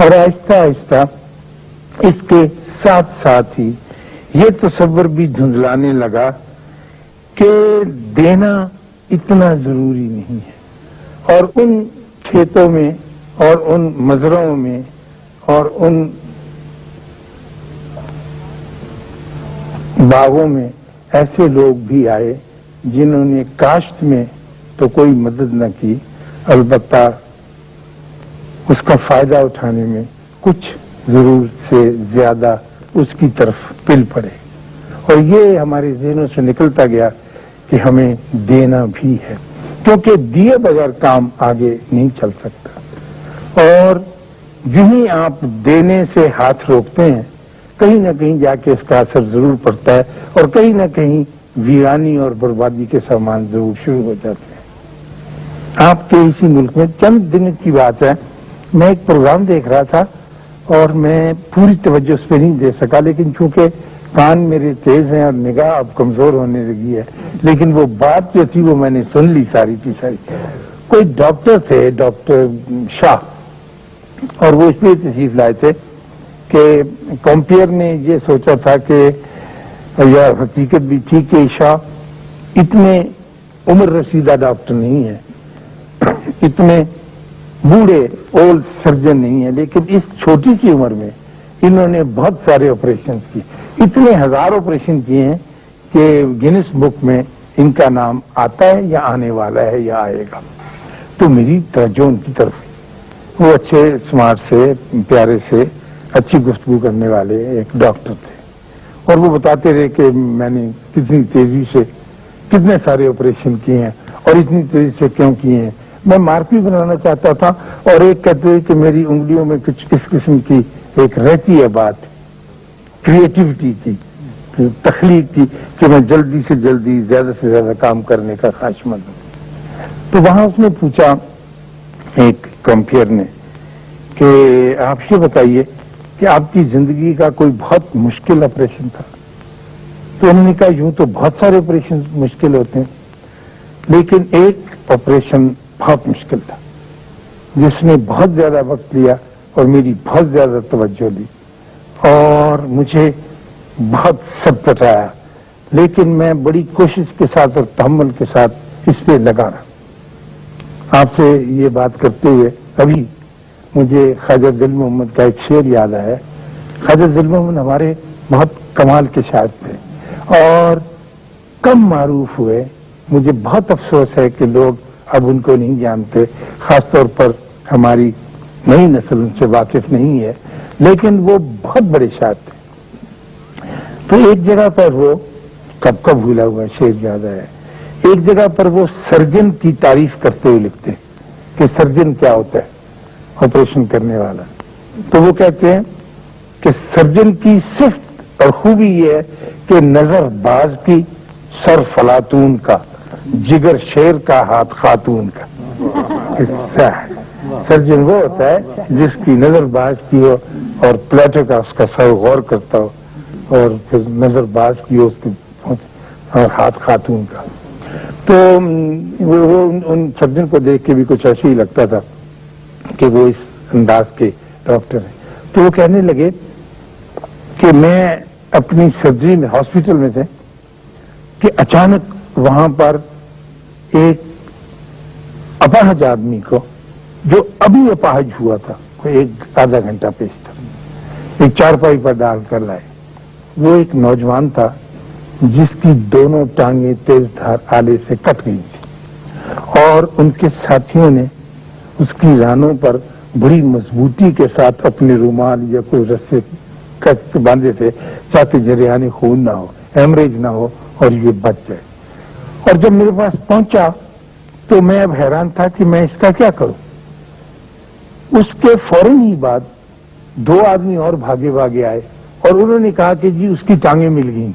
اور آہستہ آہستہ اس کے ساتھ ساتھ ہی یہ تصور بھی دھندلانے لگا کہ دینا اتنا ضروری نہیں ہے، اور ان کھیتوں میں اور ان مزرعوں میں اور ان باغوں میں ایسے لوگ بھی آئے جنہوں نے کاشت میں تو کوئی مدد نہ کی، البتہ اس کا فائدہ اٹھانے میں کچھ ضرور سے زیادہ اس کی طرف پل پڑے، اور یہ ہمارے ذہنوں سے نکلتا گیا کہ ہمیں دینا بھی ہے، کیونکہ دیے بغیر کام آگے نہیں چل سکتا، اور یہیں آپ دینے سے ہاتھ روکتے ہیں کہیں نہ کہیں جا کے اس کا اثر ضرور پڑتا ہے، اور کہیں نہ کہیں ویرانی اور بربادی کے سامان ضرور شروع ہو جاتے ہیں۔ آپ کے اسی ملک میں چند دن کی بات ہے، میں ایک پروگرام دیکھ رہا تھا اور میں پوری توجہ اس پہ نہیں دے سکا، لیکن چونکہ کان میرے تیز ہیں اور نگاہ اب کمزور ہونے لگی ہے، لیکن وہ بات جو تھی وہ میں نے سن لی ساری کی ساری۔ کوئی ڈاکٹر تھے، ڈاکٹر شاہ، اور وہ اس لیے تشریف لائے تھے کہ کمپیئر نے یہ سوچا تھا کہ یا حقیقت بھی تھی کہ شاہ اتنے عمر رسیدہ ڈاکٹر نہیں ہے، اتنے بوڑھے اولڈ سرجن نہیں ہے، لیکن اس چھوٹی سی عمر میں انہوں نے بہت سارے آپریشن کی، اتنے ہزار آپریشن کیے ہیں کہ گینس بک میں ان کا نام آتا ہے یا آنے والا ہے یا آئے گا۔ تو میری توجہ ان کی طرف، وہ اچھے سمارٹ سے، پیارے سے، اچھی گفتگو کرنے والے ایک ڈاکٹر تھے، اور وہ بتاتے رہے کہ میں نے کتنی تیزی سے کتنے سارے آپریشن کیے ہیں اور اتنی تیزی سے کیوں کیے ہیں۔ میں مارکی بنانا چاہتا تھا، اور ایک کہتے ہیں کہ میری انگلیوں میں کچھ اس قسم کی ایک رہتی ہے بات، کریٹیوٹی کی، تخلیق کی، کہ میں جلدی سے جلدی زیادہ سے زیادہ کام کرنے کا خواہشمند ہوں۔ تو وہاں اس نے پوچھا ایک کمپیئر نے کہ آپ یہ بتائیے کہ آپ کی زندگی کا کوئی بہت مشکل آپریشن تھا؟ تو انہوں نے کہا یوں تو بہت سارے آپریشن مشکل ہوتے ہیں، لیکن ایک آپریشن بہت مشکل تھا جس نے بہت زیادہ وقت لیا اور میری بہت زیادہ توجہ لی اور مجھے بہت سب بتایا، لیکن میں بڑی کوشش کے ساتھ اور تحمل کے ساتھ اس پہ لگا رہا۔ آپ سے یہ بات کرتے ہوئے ابھی مجھے خواجہ دل محمد کا ایک شعر یاد آیا۔ خواجہ دل محمد ہمارے بہت کمال کے شاعر تھے اور کم معروف ہوئے۔ مجھے بہت افسوس ہے کہ لوگ اب ان کو نہیں جانتے، خاص طور پر ہماری نئی نسل ان سے واقف نہیں ہے، لیکن وہ بہت بڑے شاعر تھے۔ تو ایک جگہ پر وہ کب کب بھولا ہوا شعر یاد آیا، ایک جگہ پر وہ سرجن کی تعریف کرتے ہوئے لکھتے کہ سرجن کیا ہوتا ہے، آپریشن کرنے والا۔ تو وہ کہتے ہیں کہ سرجن کی صفت اور خوبی یہ ہے کہ نظر باز کی، سر فلاطون کا، جگر شیر کا، ہاتھ خاتون کا۔ سرجن وہ ہوتا ہے جس کی نظر باز کی ہو اور پلیٹو کا اس کا سر غور کرتا ہو، اور پھر نظر باز کی ہو اس کی اور ہاتھ خاتون کا۔ تو وہ ان سرجن کو دیکھ کے بھی کچھ ایسے ہی لگتا تھا کہ وہ اس انداز کے ڈاکٹر ہیں۔ تو وہ کہنے لگے کہ میں اپنی سرجری میں ہاسپٹل میں تھے کہ اچانک وہاں پر ایک اپاہج آدمی کو، جو ابھی اپاہج ہوا تھا، کوئی ایک آدھا گھنٹہ پیش تھا، ایک چارپائی پر ڈال کر لائے۔ وہ ایک نوجوان تھا جس کی دونوں ٹانگیں تیز دھار آلے سے کٹ گئی تھی، اور ان کے ساتھیوں نے اس کی رانوں پر بڑی مضبوطی کے ساتھ اپنے رومال یا کوئی رسے کٹ باندھے تھے تاکہ جریان خون نہ ہو، ہیمریج نہ ہو اور یہ بچ جائے۔ اور جب میرے پاس پہنچا تو میں اب حیران تھا کہ میں اس کا کیا کروں۔ اس کے فوراً ہی بعد دو آدمی اور بھاگے بھاگے آئے اور انہوں نے کہا کہ جی اس کی ٹانگیں مل گئی،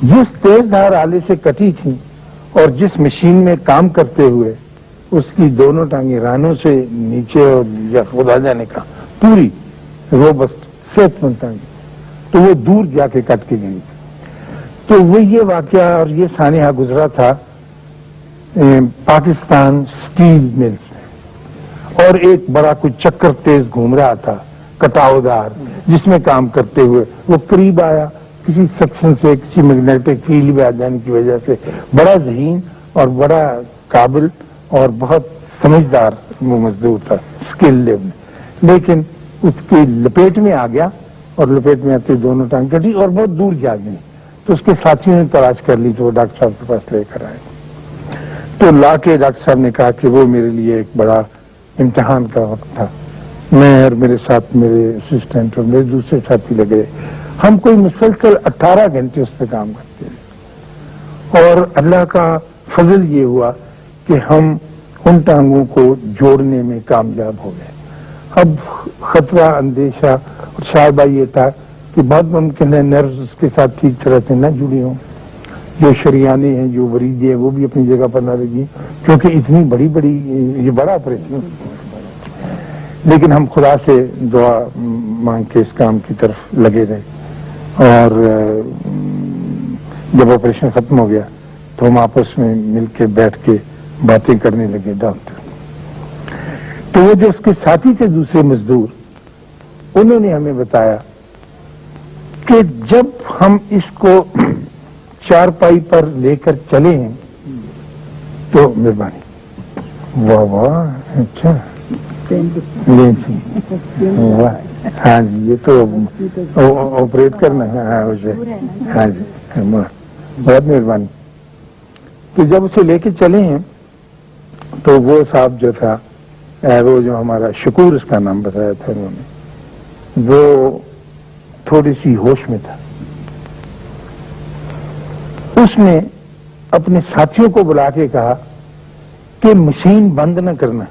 جس تیز دھار آلے سے کٹی تھی اور جس مشین میں کام کرتے ہوئے اس کی دونوں ٹانگیں رانوں سے نیچے اور یا خدا جانے کا پوری روبسٹ صحت مند ٹانگیں، تو وہ دور جا کے کٹ کے گئی۔ تو وہ یہ واقعہ اور یہ سانحہ گزرا تھا پاکستان سٹیل ملز میں، اور ایک بڑا کوئی چکر تیز گھوم رہا تھا کٹاؤدار، جس میں کام کرتے ہوئے وہ قریب آیا کسی سیکشن سے کسی میگنیٹک فیلڈ میں آ جانے کی وجہ سے، بڑا ذہین اور بڑا قابل اور بہت سمجھدار وہ مزدور تھا، اسکل لیول، لیکن اس کی لپیٹ میں آ گیا اور لپیٹ میں آتے دونوں ٹانگ کٹی اور بہت دور جا گئی۔ تو اس کے ساتھیوں نے تلاش کر لی تو وہ ڈاکٹر صاحب کے پاس لے کر آئے، تو لا کے ڈاکٹر صاحب نے کہا کہ وہ میرے لیے ایک بڑا امتحان کا وقت تھا، میں اور میرے ساتھ میرے اسسٹنٹ اور میرے دوسرے ساتھی لگے، ہم کوئی مسلسل 18 گھنٹے اس پہ کام کرتے ہیں، اور اللہ کا فضل یہ ہوا کہ ہم ان ٹانگوں کو جوڑنے میں کامیاب ہو گئے۔ اب خطرہ اندیشہ اور شائبہ یہ تھا کہ بہت ممکن ہے نروز اس کے ساتھ ٹھیک طرح سے نہ جڑی ہوں، جو شریانے ہیں جو وریدیں ہیں وہ بھی اپنی جگہ پر نہ لگی، کیونکہ اتنی بڑی یہ بڑا آپریشن، لیکن ہم خدا سے دعا مانگ کے اس کام کی طرف لگے رہے، اور جب آپریشن ختم ہو گیا تو ہم آپس میں مل کے بیٹھ کے باتیں کرنے لگے ڈاکٹر۔ تو وہ جو اس کے ساتھی تھے دوسرے مزدور، انہوں نے ہمیں بتایا کہ جب ہم اس کو چارپائی پر لے کر چلے ہیں تو مہربانی، واہ واہ، اچھا واہ، ہاں جی یہ تو آپریٹ کرنا ہے، ہاں جی بہت مہربانی۔ تو جب اسے لے کے چلے ہیں تو وہ صاحب جو تھا، وہ جو ہمارا شکور اس کا نام بتایا تھا انہوں نے، وہ تھوڑی سی ہوش میں تھا، اس نے اپنے ساتھیوں کو بلا کے کہا کہ مشین بند نہ کرنا،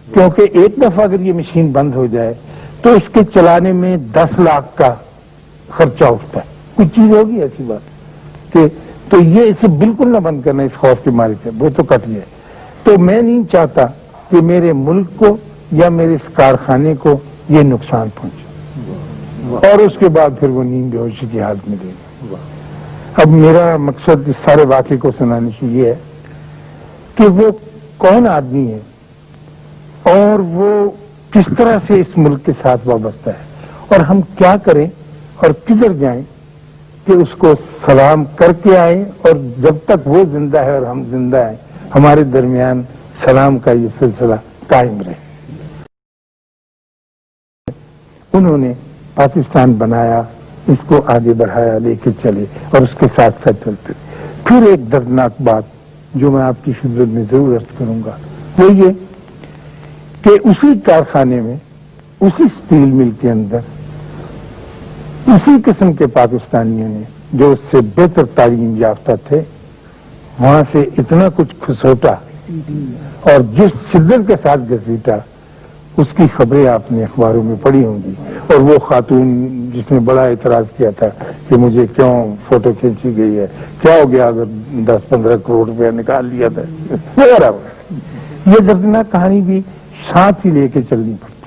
کیونکہ ایک دفعہ اگر یہ مشین بند ہو جائے تو اس کے چلانے میں 10 لاکھ کا خرچہ اٹھتا ہے، کوئی چیز ہوگی ایسی بات کہ، تو یہ اسے بالکل نہ بند کرنا اس خوف کے مارے سے، وہ تو کٹ گیا۔ تو میں نہیں چاہتا کہ میرے ملک کو یا میرے اس کارخانے کو یہ نقصان پہنچے، اور اس کے بعد پھر وہ نیند بے ہوشی کی حالت میں دے گا۔ اب میرا مقصد اس سارے واقعے کو سنانے سے یہ ہے کہ وہ کون آدمی ہے اور وہ کس طرح سے اس ملک کے ساتھ وابستہ ہے، اور ہم کیا کریں اور کدھر جائیں کہ اس کو سلام کر کے آئیں، اور جب تک وہ زندہ ہے اور ہم زندہ ہیں ہمارے درمیان سلام کا یہ سلسلہ قائم رہے۔ انہوں نے پاکستان بنایا، اس کو آگے بڑھایا، لے کے چلے اور اس کے ساتھ ساتھ چلتے۔ پھر ایک دردناک بات جو میں آپ کی خدمت میں ضرور عرض کروں گا وہ یہ کہ اسی کارخانے میں، اسی اسٹیل مل کے اندر، اسی قسم کے پاکستانیوں نے جو اس سے بہتر تعلیم یافتہ تھے، وہاں سے اتنا کچھ کھسوٹا اور جس شدت کے ساتھ گھسیٹا، اس کی خبریں آپ نے اخباروں میں پڑھی ہوں گی، اور وہ خاتون جس نے بڑا اعتراض کیا تھا کہ مجھے کیوں فوٹو کھینچی گئی ہے، کیا ہو گیا اگر 10-15 کروڑ روپیہ نکال لیا تھا وغیرہ۔ یہ دردناک کہانی بھی ساتھ ہی لے کے چلنی پڑتی۔